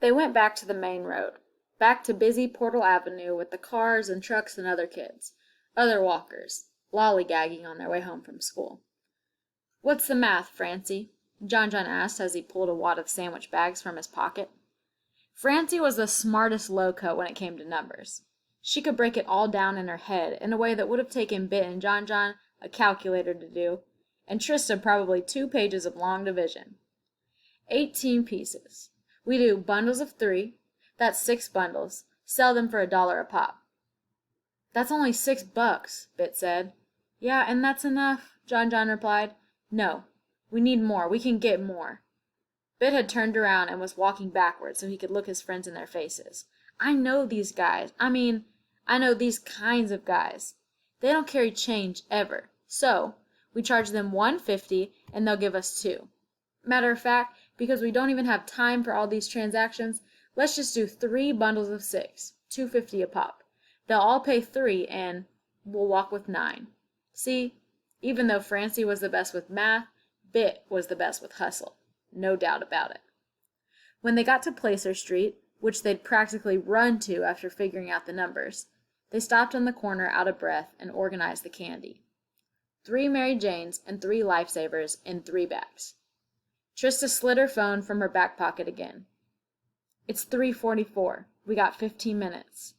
They went back to the main road, back to busy Portal Avenue with the cars and trucks and other kids, other walkers, lollygagging on their way home from school. "What's the math, Francie?" John asked as he pulled a wad of sandwich bags from his pocket. Francie was the smartest loco when it came to numbers. She could break it all down in her head in a way that would have taken Bit and John a calculator to do, and Trista probably 2 pages of long division. 18 pieces. We do bundles of 3. That's 6 bundles. Sell them for $1 a pop. "That's only $6, Bit said. "Yeah, and that's enough," John replied. "No, we need more. We can get more." Bit had turned around and was walking backwards so he could look his friends in their faces. "I know these guys. I know these kinds of guys. They don't carry change ever. So, we charge them $1.50 and they'll give us 2. Matter of fact, because we don't even have time for all these transactions, let's just do 3 bundles of 6, $2.50 a pop. They'll all pay 3 and we'll walk with 9. See, even though Francie was the best with math, Bit was the best with hustle. No doubt about it. When they got to Placer Street, which they'd practically run to after figuring out the numbers, they stopped on the corner out of breath and organized the candy. 3 Mary Janes and 3 Lifesavers in 3 bags. Trista slid her phone from her back pocket again. "It's 3:44. We got 15 minutes.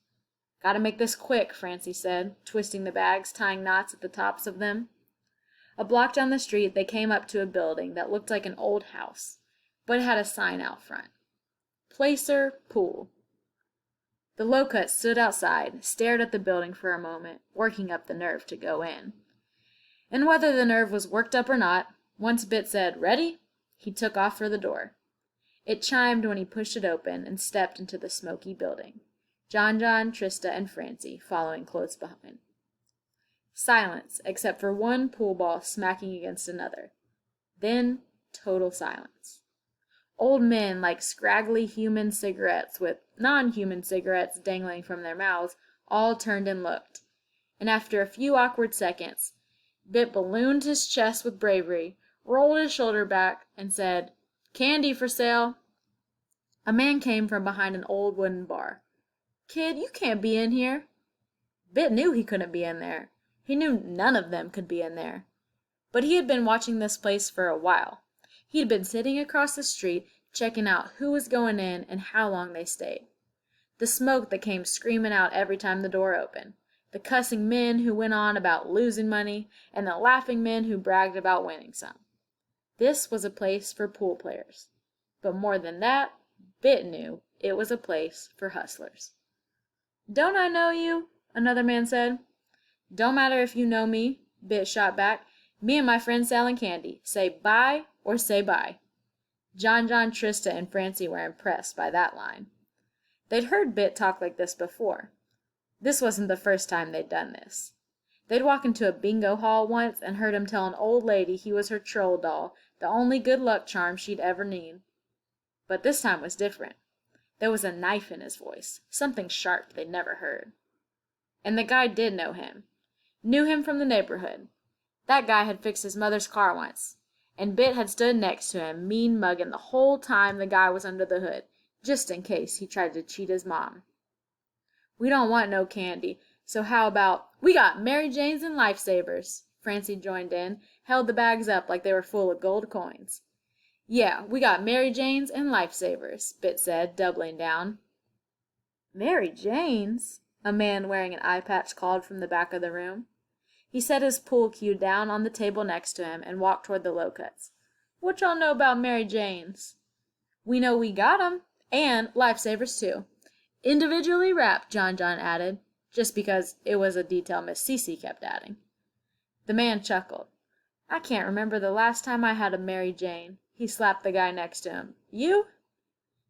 "Gotta make this quick," Francie said, twisting the bags, tying knots at the tops of them. A block down the street they came up to a building that looked like an old house, but it had a sign out front. Placer Pool. The low-cut stood outside, stared at the building for a moment, working up the nerve to go in. And whether the nerve was worked up or not, once Bit said, "Ready?" he took off for the door. It chimed when he pushed it open and stepped into the smoky building. John, Trista, and Francie following close behind. Silence, except for one pool ball smacking against another. Then, total silence. Old men like scraggly human cigarettes with non-human cigarettes dangling from their mouths all turned and looked. And after a few awkward seconds, Bit ballooned his chest with bravery, rolled his shoulder back, and said, "Candy for sale." A man came from behind an old wooden bar. "Kid, you can't be in here." Bit knew he couldn't be in there. He knew none of them could be in there. But he had been watching this place for a while. He had been sitting across the street, checking out who was going in and how long they stayed. The smoke that came screaming out every time the door opened. The cussing men who went on about losing money, and the laughing men who bragged about winning some. This was a place for pool players. But more than that, Bit knew it was a place for hustlers. "Don't I know you?" another man said. "Don't matter if you know me," Bit shot back. "Me and my friend selling candy. Say bye or say bye." John, Trista, and Francie were impressed by that line. They'd heard Bit talk like this before. This wasn't the first time they'd done this. They'd walk into a bingo hall once and heard him tell an old lady he was her troll doll, the only good luck charm she'd ever need. But this time was different. There was a knife in his voice, something sharp they'd never heard. And the guy did know him. Knew him from the neighborhood. That guy had fixed his mother's car once, and Bit had stood next to him, mean mugging the whole time the guy was under the hood, just in case he tried to cheat his mom. "We don't want no candy, so how about—" "We got Mary Janes and Lifesavers," Francie joined in, held the bags up like they were full of gold coins. "Yeah, we got Mary Janes and Lifesavers," Bit said, doubling down. "Mary Janes?" a man wearing an eye patch called from the back of the room. He set his pool cue down on the table next to him and walked toward the low-cuts. "What y'all know about Mary Janes?" "We know we got 'em, and Lifesavers too. Individually wrapped," John added, just because it was a detail Miss Cece kept adding. The man chuckled. "I can't remember the last time I had a Mary Jane." He slapped the guy next to him. "You?"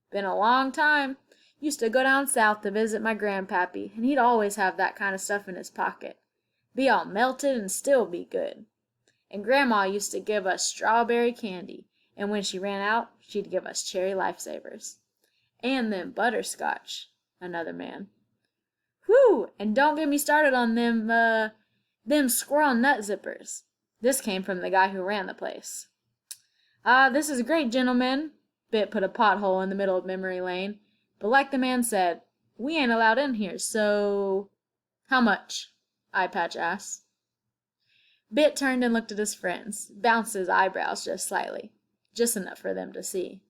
"Been a long time. Used to go down south to visit my grandpappy, and he'd always have that kind of stuff in his pocket. Be all melted and still be good. And Grandma used to give us strawberry candy, and when she ran out, she'd give us cherry Lifesavers. And them butterscotch," another man. "Whew! And don't get me started on them squirrel nut zippers." This came from the guy who ran the place. "Ah, this is great, gentlemen." Bit put a pothole in the middle of memory lane. But like the man said, we ain't allowed in here, so... How much? Eye Patch asked. Bit turned and looked at his friends, bounced his eyebrows just slightly, just enough for them to see.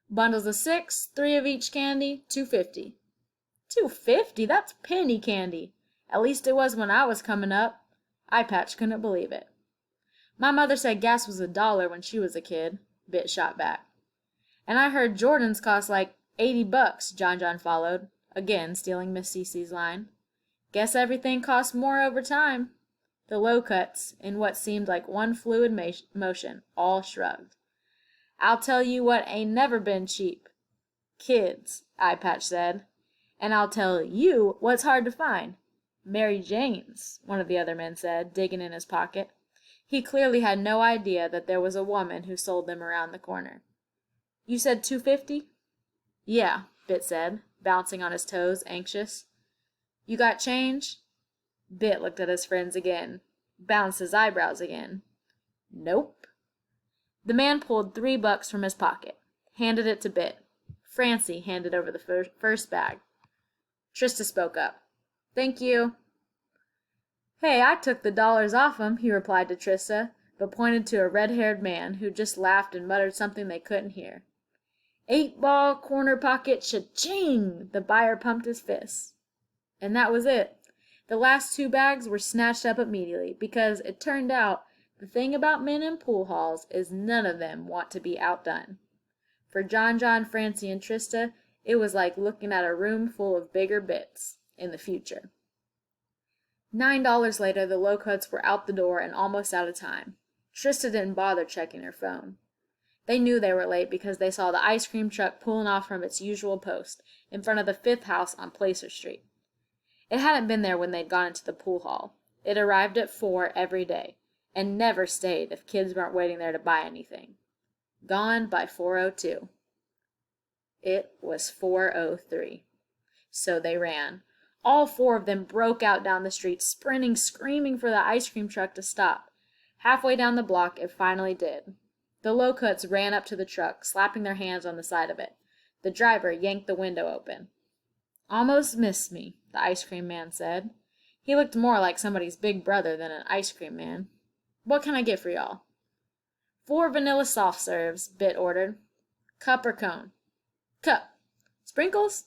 Bundles of 6, 3 of each candy, $2.50. $2.50? That's penny candy. At least it was when I was coming up. Eye Patch couldn't believe it. My mother said gas was $1 when she was a kid, Bit shot back. And I heard Jordan's cost like $80, John followed, again stealing Miss Cece's line. Guess everything costs more over time. The low-cuts, in what seemed like one fluid motion, all shrugged. I'll tell you what ain't never been cheap. Kids, Eye Patch said. And I'll tell you what's hard to find. Mary Jane's, one of the other men said, digging in his pocket. He clearly had no idea that there was a woman who sold them around the corner. You said $2.50? Yeah, Bit said, bouncing on his toes, anxious. You got change? Bit looked at his friends again, bounced his eyebrows again. Nope. The man pulled $3 from his pocket, handed it to Bit. Francie handed over the first bag. Trista spoke up. Thank you. Hey, I took the dollars off 'em, he replied to Trista, but pointed to a red-haired man who just laughed and muttered something they couldn't hear. 8-ball, corner pocket, cha-ching! The buyer pumped his fists. And that was it. The last 2 bags were snatched up immediately, because it turned out the thing about men in pool halls is none of them want to be outdone. For John, Francie, and Trista, it was like looking at a room full of bigger bits in the future. $9 later, the low-cuts were out the door and almost out of time. Trista didn't bother checking her phone. They knew they were late because they saw the ice cream truck pulling off from its usual post in front of the 5th house on Placer Street. It hadn't been there when they'd gone into the pool hall. It arrived at 4 every day, and never stayed if kids weren't waiting there to buy anything. Gone by 4:02. It was 4:03. So they ran. All 4 of them broke out down the street, sprinting, screaming for the ice cream truck to stop. Halfway down the block, it finally did. The low-cuts ran up to the truck, slapping their hands on the side of it. The driver yanked the window open. Almost missed me, the ice cream man said. He looked more like somebody's big brother than an ice cream man. What can I get for y'all? 4 vanilla soft serves, Bit ordered. Cup or cone? Cup. Sprinkles?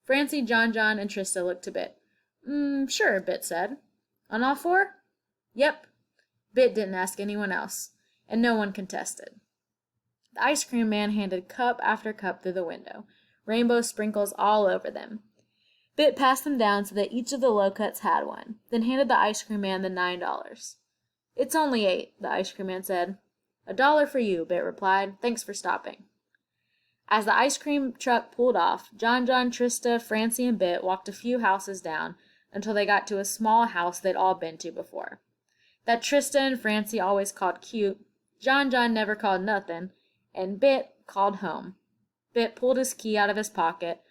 Francie, John, and Trista looked to Bit. Sure, Bit said. On all 4? Yep. Bit didn't ask anyone else, and no one contested. The ice cream man handed cup after cup through the window, rainbow sprinkles all over them. Bit passed them down so that each of the low-cuts had one, then handed the ice cream man the $9. It's only 8, the ice cream man said. $1 for you, Bit replied. Thanks for stopping. As the ice cream truck pulled off, John, Trista, Francie, and Bit walked a few houses down until they got to a small house they'd all been to before. That Trista and Francie always called cute, John never called nothing, and Bit called home. Bit pulled his key out of his pocket,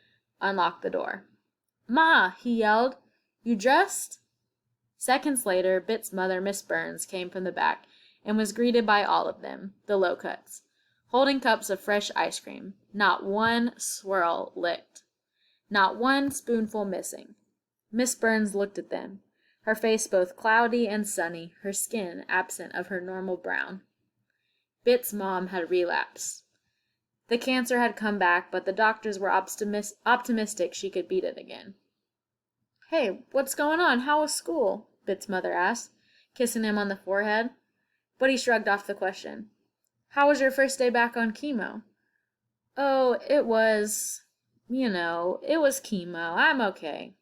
unlocked the door. Ma, he yelled, you dressed? Seconds later, Bit's mother, Miss Burns, came from the back and was greeted by all of them, the low-cuts, holding cups of fresh ice cream, not one swirl licked, not one spoonful missing. Miss Burns looked at them, her face both cloudy and sunny, her skin absent of her normal brown. Bit's mom had relapsed. The cancer had come back, but the doctors were optimistic she could beat it again. Hey, what's going on? How was school? Bit's mother asked, kissing him on the forehead. But he shrugged off the question. How was your first day back on chemo? Oh, it was chemo. I'm okay.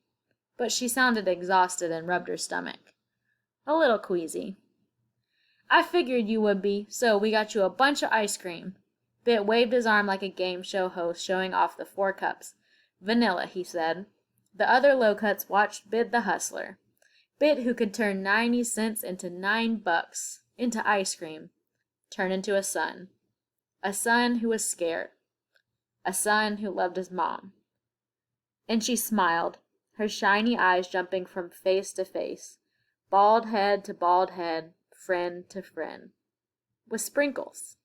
But she sounded exhausted and rubbed her stomach. A little queasy. I figured you would be, so we got you a bunch of ice cream. Bit waved his arm like a game show host showing off the 4 cups. Vanilla, he said. The other low-cuts watched Bit the hustler. Bit, who could turn 90 cents into $9, into ice cream, turn into a son. A son who was scared. A son who loved his mom. And she smiled, her shiny eyes jumping from face to face, bald head to bald head, friend to friend. With sprinkles.